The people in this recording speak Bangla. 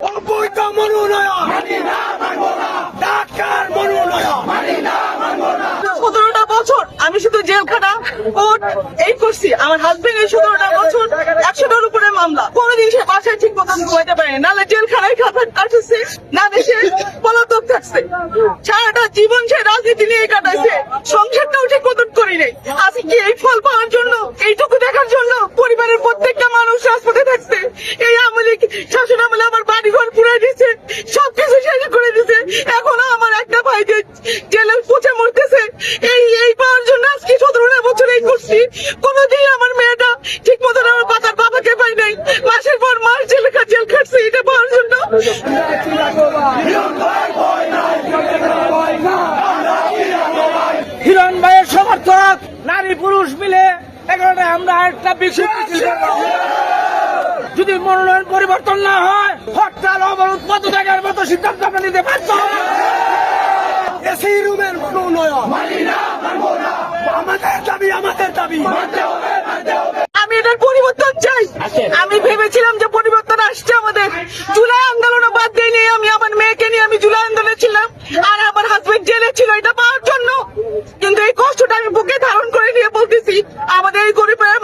অবৈধ মনোনয়ন ডাক্তার মনোনয়ন 17টা বছর আমি শুধু জেলখানা কোর্ট এই করছি। আমার হাজবেন্ড এই 17টা বছর 100টার উপরে মামলা, কোনোদিন সে বাসায় ঠিক মতন ঘুমাইতে পারেনি, নাহলে জেলখানায় কাটছে, না দেশে পলাতক থাকছে। সারাটা জীবন সে রাজনীতি নিয়ে কাটাইছে, সংসারটাও ঠিক মতন করি নাই। আজকে কি এই ফল পাওয়ার জন্য, এইটুকু দেখার জন্য পরিবারের প্রত্যেকটা মানুষ রাজপথে থাকছে। এই আমলে শাসন আমলে আমার বাড়ি ঘর পুরাই দিচ্ছে, সবকিছু শেষ করে দিচ্ছে। এখনো আমার একটা ভাই যে জেলে পচে মরতেছে। এই পাওয়ার জন্য আজকে 17টা বছর এই করছি। কোনোদিন আমার মেয়েটা ঠিক মতন আমার বাবাকে পাই নাই, মাসের পর মাস জেল খাটছে এটা পাওয়ার জন্য। হিরণ ভাইয়ের সমর্থক নারী পুরুষ মিলে 11টায় আমরা একটা বিক্ষোভ মিছিল করব। যদি মনোনয়ন পরিবর্তন না হয়, হরতাল অবরোধ পদত্যাগের মতো সিদ্ধান্ত আমরা নিতে পারবো। এসি রুমের মনোনয়ন আমাদের দাবি আমি এটার পরিবর্তন চাই। আমি ভেবেছিলাম যে পরিবর্তন আসছে আমাদের। জুলাই আন্দোলনে বাদ দিইনি, আমি আমার মেয়েকে নিয়ে আমি জুলাই আন্দোলনে ছিলাম, আর আমার হাজবেন্ড জেলে ছিল এটা পাওয়ার জন্য। কিন্তু এই কষ্টটা আমি বুকে ধারণ করে নিয়ে বলতেছি, আমাদের এই গরিবের